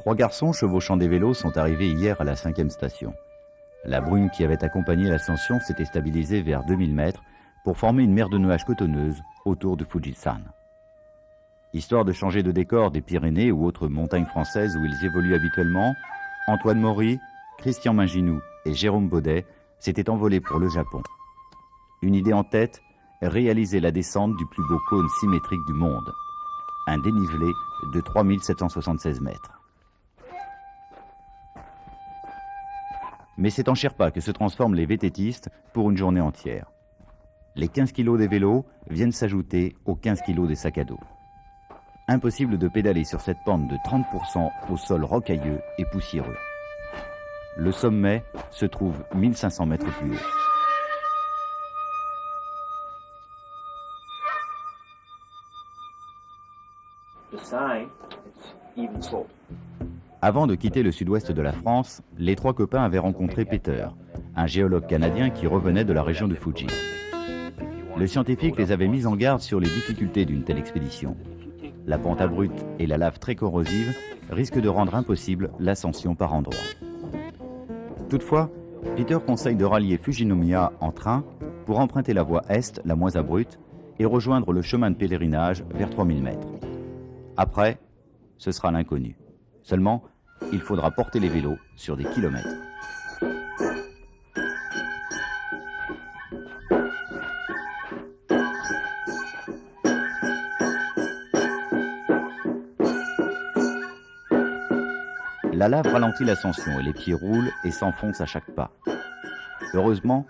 Trois garçons chevauchant des vélos sont arrivés hier à la 5e station. La brume qui avait accompagné l'ascension s'était stabilisée vers 2000 mètres pour former une mer de nuages cotonneuses autour de Fujisan. Histoire de changer de décor des Pyrénées ou autres montagnes françaises où ils évoluent habituellement, Antoine Maury, Christian Minginou et Jérôme Baudet s'étaient envolés pour le Japon. Une idée en tête, réaliser la descente du plus beau cône symétrique du monde, un dénivelé de 3776 mètres. Mais c'est en Sherpa que se transforment les vététistes pour une journée entière. Les 15 kilos des vélos viennent s'ajouter aux 15 kilos des sacs à dos. Impossible de pédaler sur cette pente de 30% au sol rocailleux et poussiéreux. Le sommet se trouve 1500 mètres plus haut. Avant de quitter le sud-ouest de la France, les trois copains avaient rencontré Peter, un géologue canadien qui revenait de la région de Fuji. Le scientifique les avait mis en garde sur les difficultés d'une telle expédition. La pente abrupte et la lave très corrosive risquent de rendre impossible l'ascension par endroits. Toutefois, Peter conseille de rallier Fujinomiya en train pour emprunter la voie est, la moins abrupte, et rejoindre le chemin de pèlerinage vers 3000 mètres. Après, ce sera l'inconnu. Seulement, il faudra porter les vélos sur des kilomètres. La lave ralentit l'ascension et les pieds roulent et s'enfoncent à chaque pas. Heureusement,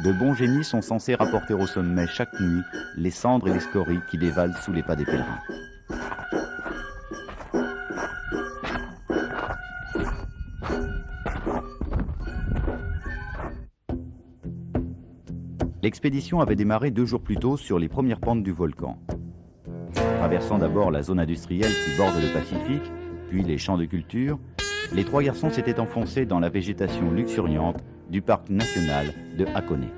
de bons génies sont censés rapporter au sommet chaque nuit les cendres et les scories qui dévalent sous les pas des pèlerins. L'expédition avait démarré 2 jours plus tôt sur les premières pentes du volcan. Traversant d'abord la zone industrielle qui borde le Pacifique, puis les champs de culture, les trois garçons s'étaient enfoncés dans la végétation luxuriante du parc national de Hakone.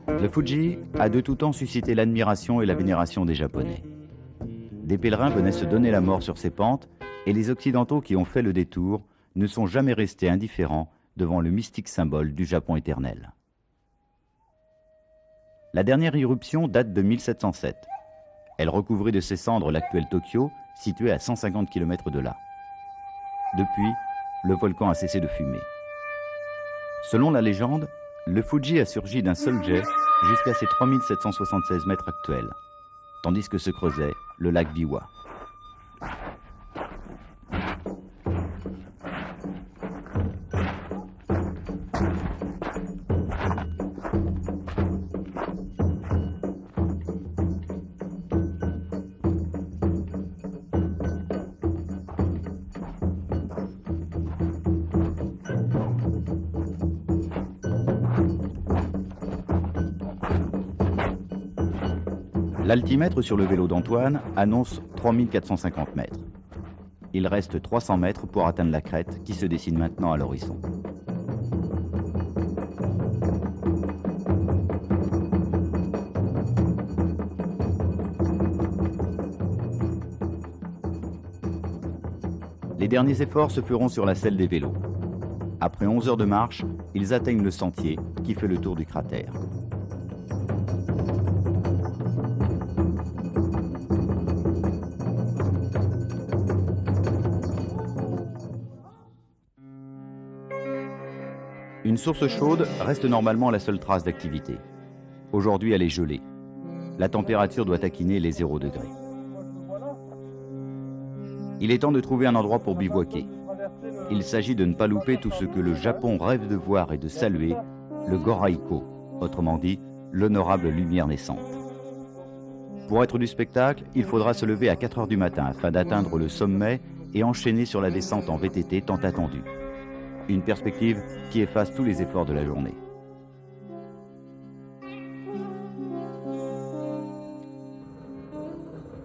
Le Fuji a de tout temps suscité l'admiration et la vénération des Japonais. Des pèlerins venaient se donner la mort sur ces pentes et les Occidentaux qui ont fait le détour ne sont jamais restés indifférents devant le mystique symbole du Japon éternel. La dernière éruption date de 1707. Elle recouvrait de ses cendres l'actuel Tokyo, situé à 150 km de là. Depuis, le volcan a cessé de fumer. Selon la légende, le Fuji a surgi d'un seul jet jusqu'à ses 3776 mètres actuels, tandis que se creusait le lac Biwa. L'altimètre sur le vélo d'Antoine annonce 3450 mètres. Il reste 300 mètres pour atteindre la crête qui se dessine maintenant à l'horizon. Les derniers efforts se feront sur la selle des vélos. Après 11 heures de marche, ils atteignent le sentier qui fait le tour du cratère. Une source chaude reste normalement la seule trace d'activité. Aujourd'hui, elle est gelée. La température doit taquiner les 0 degrés. Il est temps de trouver un endroit pour bivouaquer. Il s'agit de ne pas louper tout ce que le Japon rêve de voir et de saluer, le Goraiko, autrement dit, l'honorable lumière naissante. Pour être du spectacle, il faudra se lever à 4 heures du matin afin d'atteindre le sommet et enchaîner sur la descente en VTT tant attendue. Une perspective qui efface tous les efforts de la journée.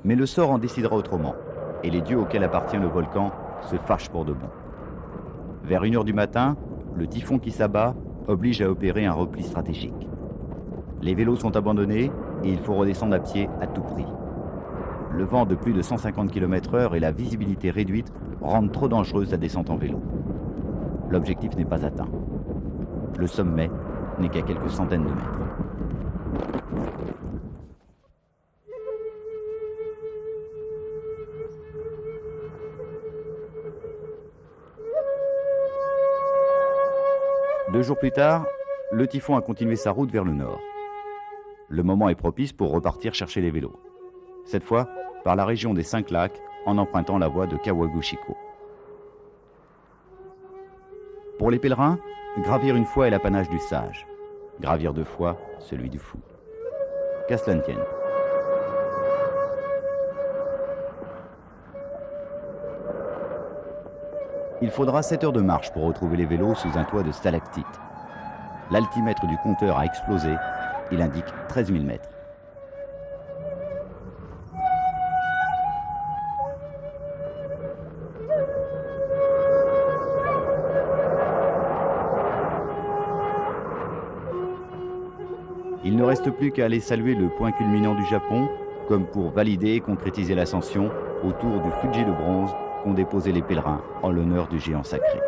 Mais le sort en décidera autrement, et les dieux auxquels appartient le volcan se fâchent pour de bon. Vers 1 heure du matin, le typhon qui s'abat oblige à opérer un repli stratégique. Les vélos sont abandonnés et il faut redescendre à pied à tout prix. le vent de plus de 150 km/h et la visibilité réduite rendent trop dangereuse la descente en vélo. L'objectif n'est pas atteint. Le sommet n'est qu'à quelques centaines de mètres. Deux jours plus tard, le typhon a continué sa route vers le nord. Le moment est propice pour repartir chercher les vélos. Cette fois, par la région des 5 lacs, en empruntant la voie de Kawaguchiko. Pour les pèlerins, gravir une fois est l'apanage du sage. Gravir 2 fois, celui du fou. Qu'à cela ne tienne. Il faudra 7 heures de marche pour retrouver les vélos sous un toit de stalactite. L'altimètre du compteur a explosé. Il indique 13 000 mètres. Il ne reste plus qu'à aller saluer le point culminant du Japon, comme pour valider et concrétiser l'ascension autour du Fuji de bronze qu'ont déposé les pèlerins en l'honneur du géant sacré.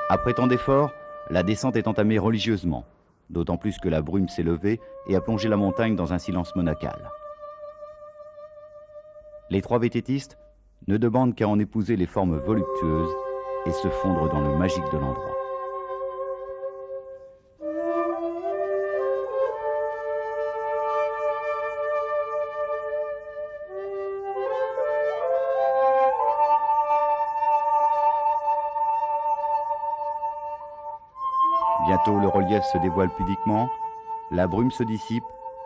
Après tant d'efforts, la descente est entamée religieusement, d'autant plus que la brume s'est levée et a plongé la montagne dans un silence monacal. Les 3 vététistes ne demandent qu'à en épouser les formes voluptueuses et se fondre dans le magique de l'endroit. Bientôt, le relief se dévoile pudiquement, la brume se dissipe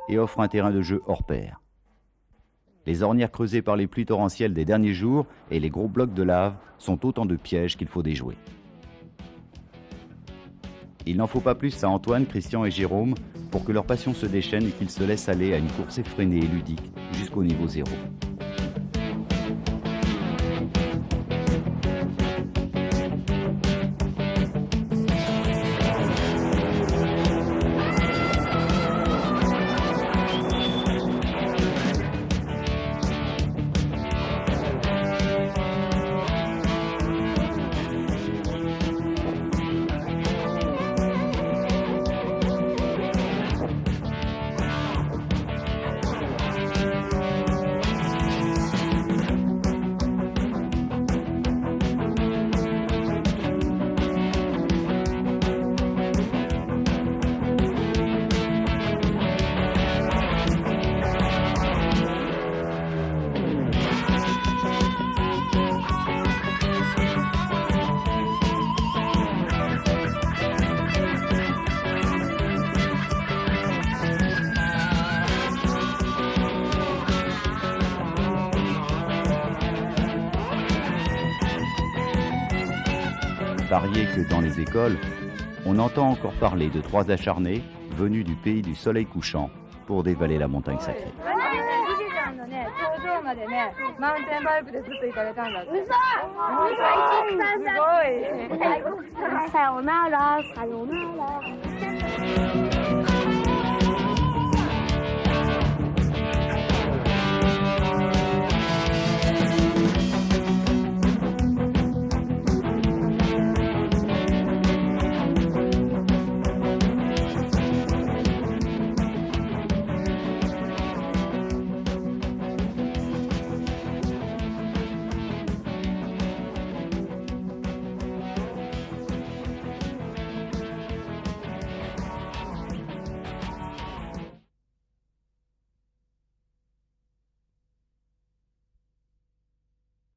et offre un terrain de jeu hors pair. Les ornières creusées par les pluies torrentielles des derniers jours et les gros blocs de lave sont autant de pièges qu'il faut déjouer. Il n'en faut pas plus à Antoine, Christian et Jérôme pour que leur passion se déchaîne et qu'ils se laissent aller à une course effrénée et ludique jusqu'au niveau 0. Pariez que dans les écoles, on entend encore parler de 3 acharnés venus du pays du soleil couchant pour dévaler la montagne sacrée. Sayonara, sayonara.